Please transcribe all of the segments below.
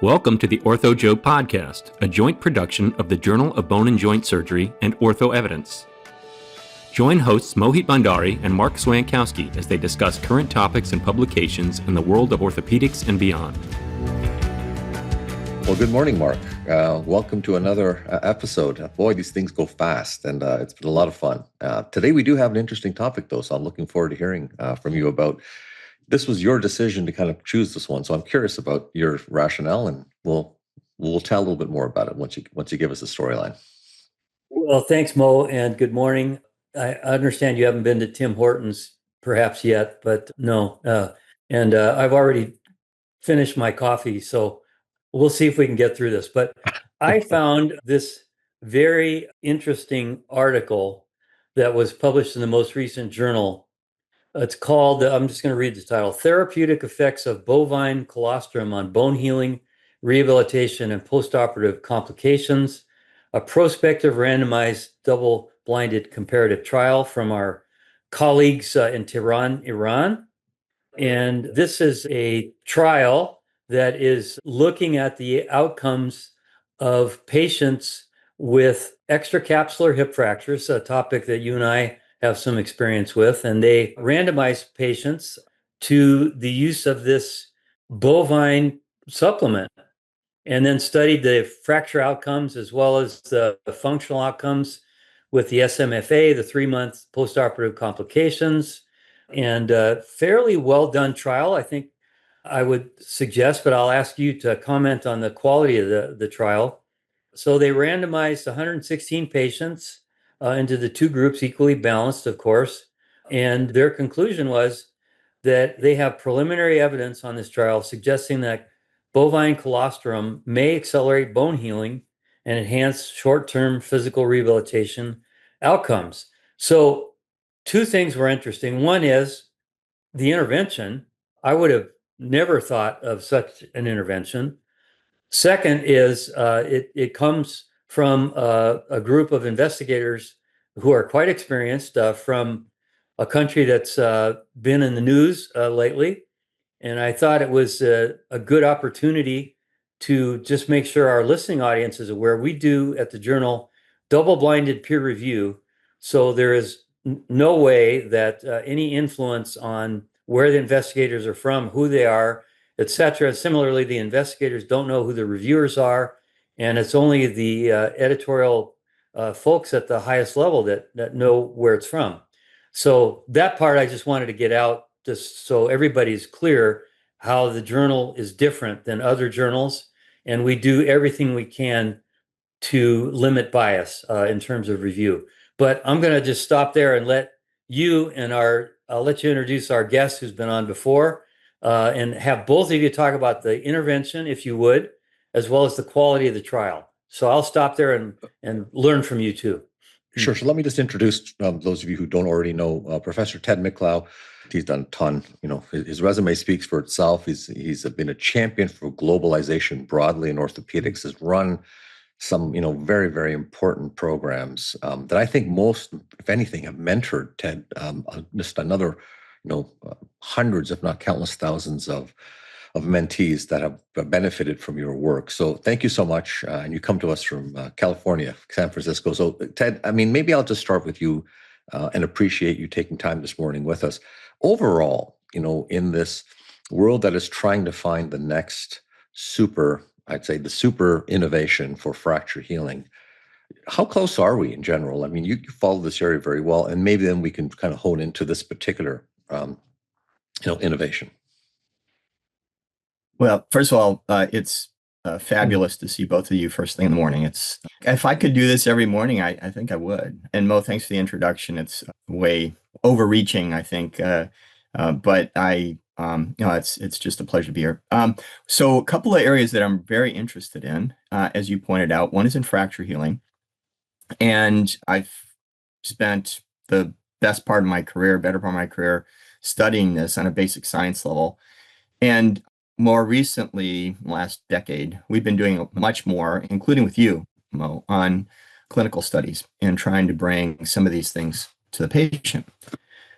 Welcome to the Ortho Joke Podcast, a joint production of the Journal of Bone and Joint Surgery and Ortho Evidence. Join hosts Mohit Bhandari and Marc Swankowski as they discuss current topics and publications in the world of orthopedics and beyond. Well, good morning, Marc. Welcome to another episode. Boy, these things go fast, and it's been a lot of fun. Today, we do have an interesting topic, though, so I'm looking forward to hearing from you about. This was your decision to kind of choose this one, so I'm curious about your rationale, and we'll tell a little bit more about it once you give us the storyline. Well, thanks, Mo, and good morning. I understand you haven't been to Tim Hortons perhaps yet, but no, and I've already finished my coffee, so we'll see if we can get through this. But I found this very interesting article that was published in the most recent journal. It's called, I'm just going to read the title, Therapeutic Effects of Bovine Colostrum on Bone Healing, Rehabilitation, and Postoperative Complications, a prospective randomized double-blinded comparative trial from our colleagues in Tehran, Iran. And this is a trial that is looking at the outcomes of patients with extracapsular hip fractures, a topic that you and I have some experience with, and they randomized patients to the use of this bovine supplement and then studied the fracture outcomes as well as the functional outcomes with the SMFA, the 3-month postoperative complications, and a fairly well done trial, I think I would suggest, but I'll ask you to comment on the quality of the trial. So they randomized 116 patients into the two groups, equally balanced, of course. And their conclusion was that they have preliminary evidence on this trial suggesting that bovine colostrum may accelerate bone healing and enhance short-term physical rehabilitation outcomes. So two things were interesting. One is the intervention. I would have never thought of such an intervention. Second is it comes from a group of investigators who are quite experienced from a country that's been in the news lately. And I thought it was a good opportunity to just make sure our listening audience is aware. We do at the journal double-blinded peer review. So there is no way that any influence on where the investigators are from, who they are, et cetera. Similarly, the investigators don't know who the reviewers are. And it's only the editorial folks at the highest level that know where it's from. So that part I just wanted to get out just so everybody's clear how the journal is different than other journals. And we do everything we can to limit bias in terms of review. But I'm going to just stop there and let you I'll let you introduce our guest who's been on before and have both of you talk about the intervention, if you would, as well as the quality of the trial. So I'll stop there and learn from you too. Sure. So let me just introduce those of you who don't already know Professor Ted Miclau. He's done a ton. His resume speaks for itself. He's been a champion for globalization broadly in orthopedics. Has run some very, very important programs that I think most, if anything, have mentored Ted. Just another hundreds, if not countless thousands of mentees that have benefited from your work. So thank you so much. And you come to us from California, San Francisco. So Ted, maybe I'll just start with you and appreciate you taking time this morning with us. Overall, in this world that is trying to find the next I'd say the super innovation for fracture healing, how close are we in general? You follow this area very well, and maybe then we can kind of hone into this particular innovation. Well, first of all, it's fabulous to see both of you first thing in the morning. If I could do this every morning, I think I would. And Mo, thanks for the introduction. It's way overreaching, I think, but it's just a pleasure to be here. So a couple of areas that I'm very interested in, as you pointed out, one is in fracture healing, and I've spent the better part of my career, studying this on a basic science level, and more recently, last decade, we've been doing much more, including with you, Mo, on clinical studies and trying to bring some of these things to the patient.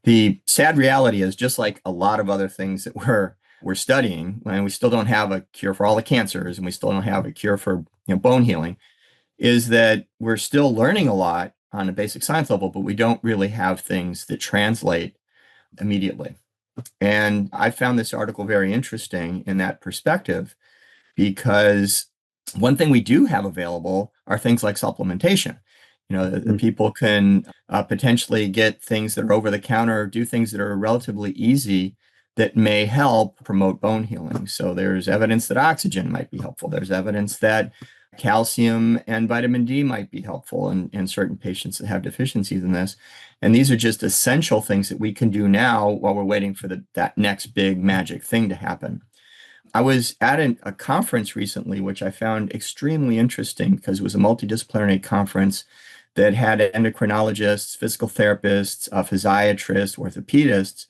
The sad reality is, just like a lot of other things that we're we're studying, and we still don't have a cure for all the cancers, and we still don't have a cure for bone healing, is that we're still learning a lot on a basic science level, but we don't really have things that translate immediately. And I found this article very interesting in that perspective, because one thing we do have available are things like supplementation. The people can potentially get things that are over the counter, do things that are relatively easy that may help promote bone healing. So there's evidence that oxygen might be helpful. There's evidence that calcium and vitamin D might be helpful in certain patients that have deficiencies in this. And these are just essential things that we can do now while we're waiting for that next big magic thing to happen. I was at a conference recently, which I found extremely interesting because it was a multidisciplinary conference that had endocrinologists, physical therapists, physiatrists, orthopedists,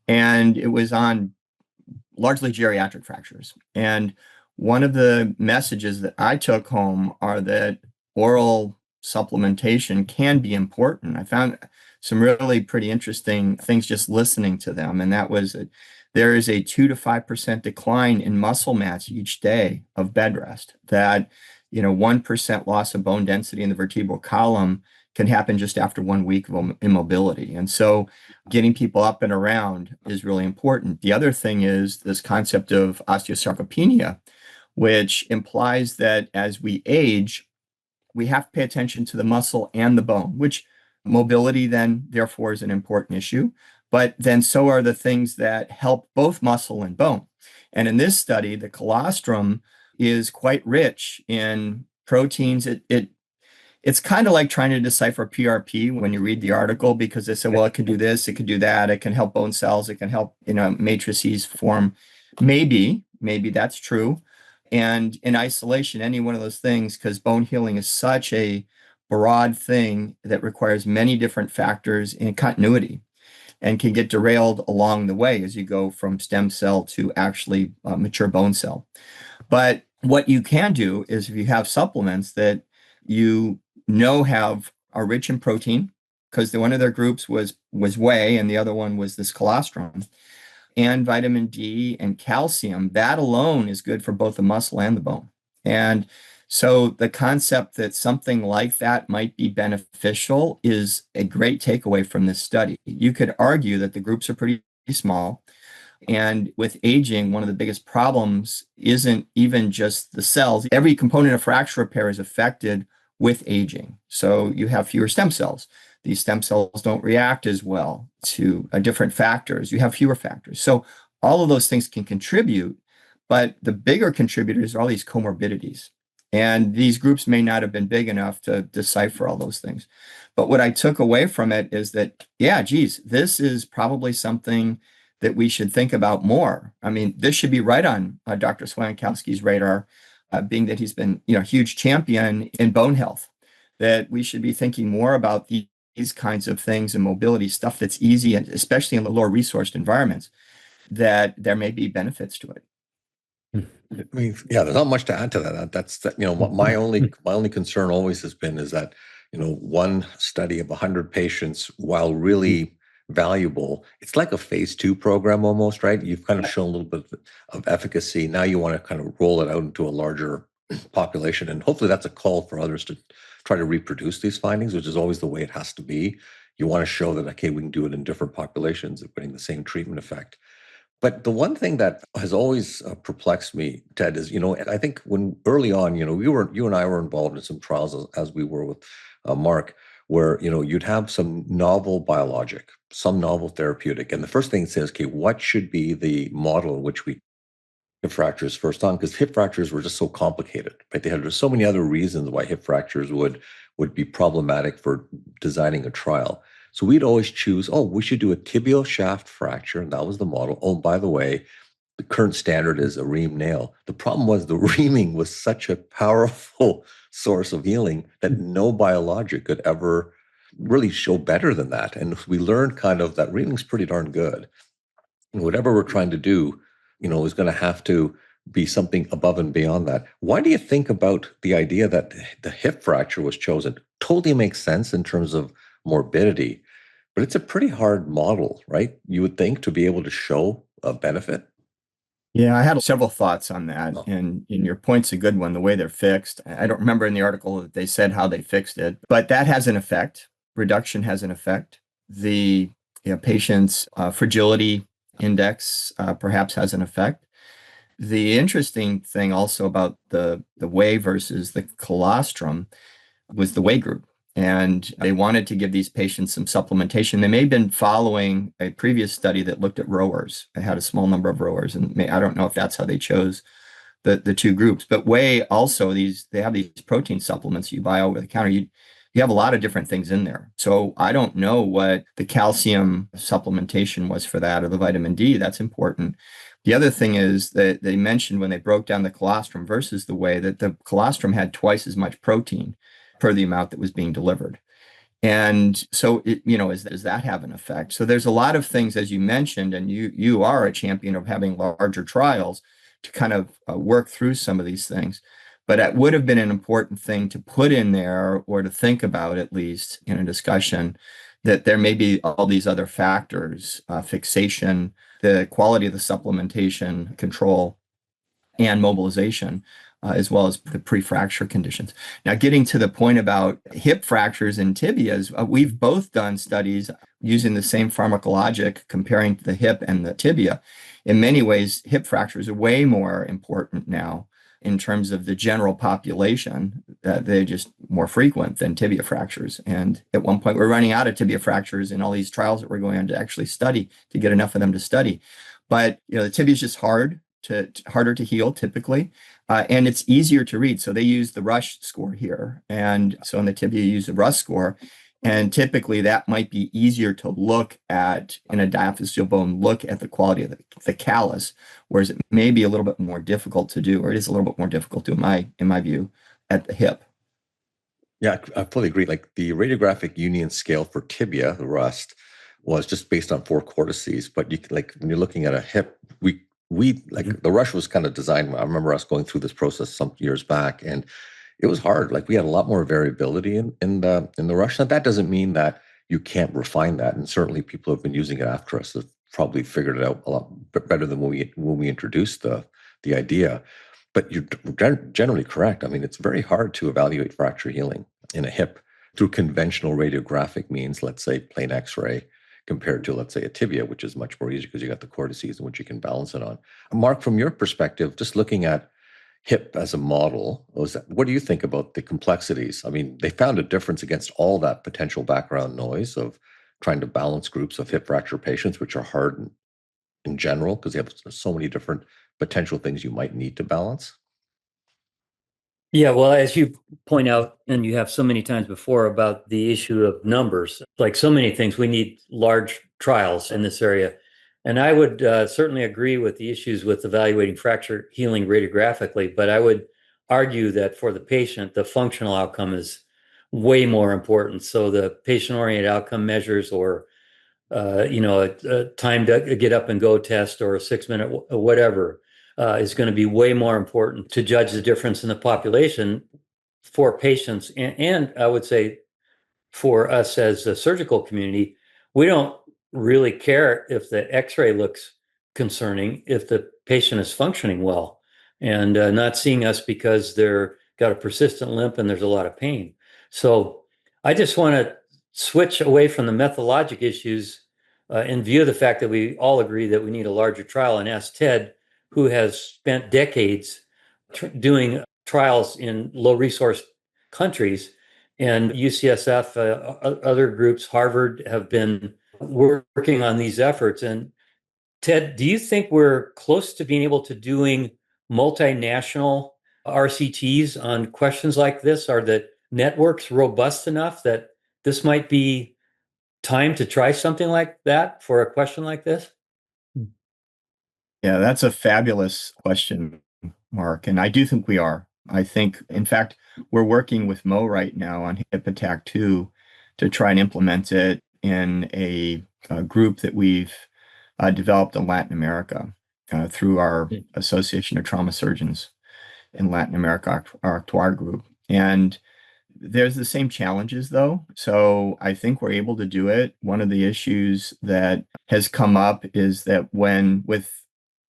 and it was on largely geriatric fractures. And one of the messages that I took home are that oral supplementation can be important. I found some really pretty interesting things just listening to them, and that was that there is a 2 to 5% decline in muscle mass each day of bed rest, that 1% loss of bone density in the vertebral column can happen just after 1 week of immobility. And so getting people up and around is really important. The other thing is this concept of osteosarcopenia, which implies that as we age, we have to pay attention to the muscle and the bone, which mobility then therefore is an important issue. But then so are the things that help both muscle and bone. And in this study, the colostrum is quite rich in proteins. It's kind of like trying to decipher PRP when you read the article, because they say, well, it can do this, it can do that, it can help bone cells, it can help matrices form. Maybe that's true. And in isolation, any one of those things, because bone healing is such a broad thing that requires many different factors in continuity and can get derailed along the way as you go from stem cell to actually mature bone cell. But what you can do is, if you have supplements that are rich in protein, because one of their groups was whey and the other one was this colostrum, and vitamin D and calcium, that alone is good for both the muscle and the bone. And so the concept that something like that might be beneficial is a great takeaway from this study. You could argue that the groups are pretty small. And with aging, one of the biggest problems isn't even just the cells. Every component of fracture repair is affected with aging. So you have fewer stem cells. These stem cells don't react as well to different factors. You have fewer factors. So all of those things can contribute, but the bigger contributors are all these comorbidities. And these groups may not have been big enough to decipher all those things. But what I took away from it is that, this is probably something that we should think about more. I mean, this should be right on Dr. Swankowski's radar, being that he's been, a huge champion in bone health, that we should be thinking more about these kinds of things and mobility stuff that's easy, and especially in the lower resourced environments, that there may be benefits to it. I mean, there's not much to add to that. That's my only concern always has been is that, one study of 100 patients, while really valuable, it's like a phase 2 program almost, right? You've kind of shown a little bit of efficacy. Now you want to kind of roll it out into a larger population, and hopefully that's a call for others to try to reproduce these findings, which is always the way it has to be. You want to show that, okay, we can do it in different populations, getting the same treatment effect. But the one thing that has always perplexed me, Ted, is, I think when early on, you and I were involved in some trials as we were with Marc, where, you'd have some novel biologic, some novel therapeutic. And the first thing it says, okay, what should be the model in which we hip fractures first on? Because hip fractures were just so complicated, right? There's so many other reasons why hip fractures would be problematic for designing a trial. So we'd always choose, we should do a tibial shaft fracture, and that was the model. Oh, by the way, the current standard is a ream nail. The problem was the reaming was such a powerful source of healing that no biologic could ever really show better than that. And we learned kind of that reaming's pretty darn good. And whatever we're trying to do, is going to have to be something above and beyond that. Why do you think about the idea that the hip fracture was chosen? Totally makes sense in terms of morbidity, but it's a pretty hard model, right? You would think, to be able to show a benefit. Yeah, I had several thoughts on that, and your point's a good one, the way they're fixed. I don't remember in the article that they said how they fixed it, but that has an effect. Reduction has an effect. The patient's fragility index perhaps has an effect. The interesting thing also about the whey versus the colostrum was the whey group. And they wanted to give these patients some supplementation. They may have been following a previous study that looked at rowers. They had a small number of rowers, and I don't know if that's how they chose the two groups. But whey also, they have these protein supplements you buy over the counter. You have a lot of different things in there. So I don't know what the calcium supplementation was for that, or the vitamin D. That's important. The other thing is that they mentioned when they broke down the colostrum versus the whey that the colostrum had twice as much protein per the amount that was being delivered. And so, does that have an effect? So there's a lot of things, as you mentioned, and you are a champion of having larger trials to kind of work through some of these things. But it would have been an important thing to put in there, or to think about at least in a discussion, that there may be all these other factors, fixation, the quality of the supplementation, control, and mobilization, as well as the pre-fracture conditions. Now, getting to the point about hip fractures and tibias, we've both done studies using the same pharmacologic, comparing the hip and the tibia. In many ways, hip fractures are way more important now in terms of the general population. They're just more frequent than tibia fractures. And at one point, we're running out of tibia fractures in all these trials that we're going on to actually study, to get enough of them to study. But the tibia is just harder to heal typically, and it's easier to read. So they use the Rush score here, and so in the tibia you use the Rush score, and typically that might be easier to look at in a diaphyseal bone, look at the quality of the callus, whereas it may be a little bit more difficult to do, or it is a little bit more difficult to, in my view, at the hip. Yeah, I fully agree. Like the radiographic union scale for tibia, the rust, was just based on 4 cortices. But when you're looking at a hip, we like the Rush was kind of designed. I remember us going through this process some years back, and it was hard. Like we had a lot more variability in the Rush. Now that doesn't mean that you can't refine that, and certainly people who have been using it after us have probably figured it out a lot better than when we introduced the idea. But you're generally correct. I mean, it's very hard to evaluate fracture healing in a hip through conventional radiographic means, let's say plain X-ray, compared to, let's say, a tibia, which is much more easy because you got the cortices in which you can balance it on. Marc, from your perspective, just looking at hip as a model, what do you think about the complexities? I mean, they found a difference against all that potential background noise of trying to balance groups of hip fracture patients, which are hard in general because you have so many different potential things you might need to balance. Yeah, well, as you point out, and you have so many times before, about the issue of numbers, like so many things, we need large trials in this area. And I would certainly agree with the issues with evaluating fracture healing radiographically, but I would argue that for the patient, the functional outcome is way more important. So the patient-oriented outcome measures, or a time to get up and go test, or a 6-minute whatever, is going to be way more important to judge the difference in the population for patients. And I would say for us as a surgical community, we don't really care if the X-ray looks concerning if the patient is functioning well and not seeing us because they're got a persistent limp and there's a lot of pain. So I just want to switch away from the methodologic issues in view of the fact that we all agree that we need a larger trial, and ask Ted, who has spent decades doing trials in low resource countries, and UCSF, other groups, Harvard, have been working on these efforts. And Ted, do you think we're close to being able to doing multinational RCTs on questions like this? Are the networks robust enough that this might be time to try something like that for a question like this? Yeah, that's a fabulous question, Marc. And I do think we are. I think, in fact, we're working with Mo right now on Hip Attack 2 to try and implement it in a group that we've developed in Latin America through our Association of Trauma Surgeons in Latin America, our TWAR group. And there's the same challenges, though. So I think we're able to do it. One of the issues that has come up is that with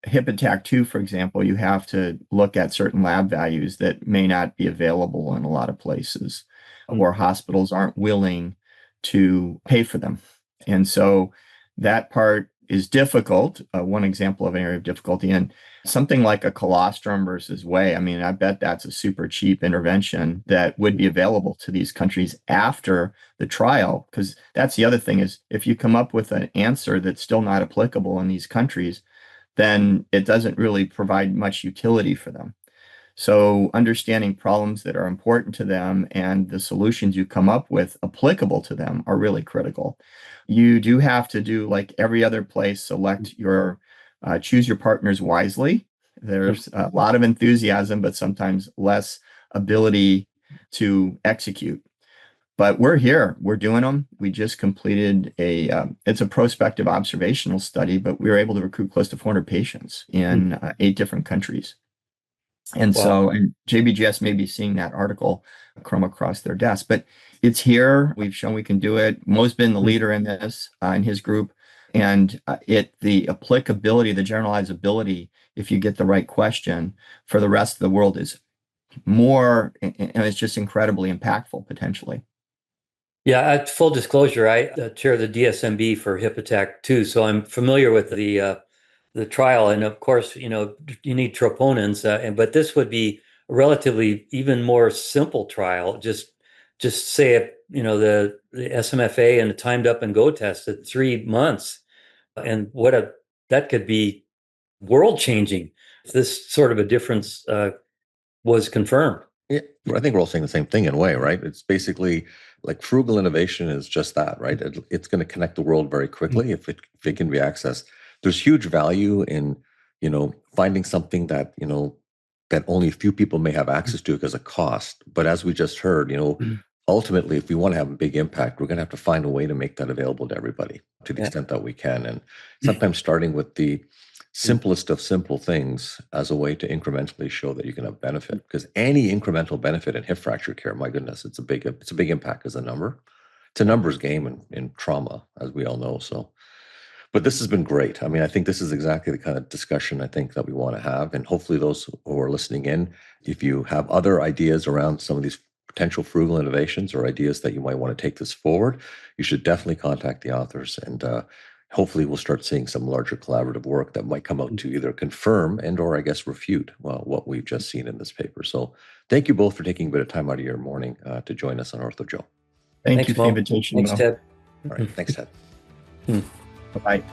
hip attack 2, for example, you have to look at certain lab values that may not be available in a lot of places, or hospitals aren't willing to pay for them. And so that part is difficult. One example of an area of difficulty, and something like a colostrum versus whey. I mean, I bet that's a super cheap intervention that would be available to these countries after the trial, because that's the other thing is if you come up with an answer that's still not applicable in these countries, then it doesn't really provide much utility for them. So understanding problems that are important to them and the solutions you come up with applicable to them are really critical. You do have to do like every other place, select your, choose your partners wisely. There's a lot of enthusiasm, but sometimes less ability to execute. But we're here, we're doing them. We just completed it's a prospective observational study, but we were able to recruit close to 400 patients in 8 different countries. And so, and JBGS may be seeing that article come across their desk, but it's here. We've shown we can do it. Mo's been the leader in this, in his group. And the applicability, the generalizability, if you get the right question for the rest of the world is more, and it's just incredibly impactful potentially. Yeah, full disclosure, I chair the DSMB for hip attack 2, so I'm familiar with the trial, and of course, you need troponins, but this would be a relatively even more simple trial. Just say it, the SMFA and the timed up and go test at 3 months, and that could be world changing if this sort of a difference was confirmed. Yeah, I think we're all saying the same thing in a way, right? It's basically like frugal innovation is just that, right? It's going to connect the world very quickly if it can be accessed. There's huge value in, finding something that, that only a few people may have access to because of cost. But as we just heard, ultimately, if we want to have a big impact, we're going to have to find a way to make that available to everybody to the extent that we can. And sometimes starting with the simplest of simple things as a way to incrementally show that you can have benefit, because any incremental benefit in hip fracture care, my goodness, it's a big impact as a number. It's a numbers game in trauma, as we all know. So, but this has been great. I mean, I think this is exactly the kind of discussion I think that we want to have. And hopefully those who are listening in, if you have other ideas around some of these potential frugal innovations or ideas that you might want to take this forward, you should definitely contact the authors, and hopefully we'll start seeing some larger collaborative work that might come out to either confirm and or I guess refute what we've just seen in this paper. So thank you both for taking a bit of time out of your morning to join us on Ortho Joe. Thanks, you for the invitation. Thanks, Ted. All right. Thanks, Ted. Bye-bye.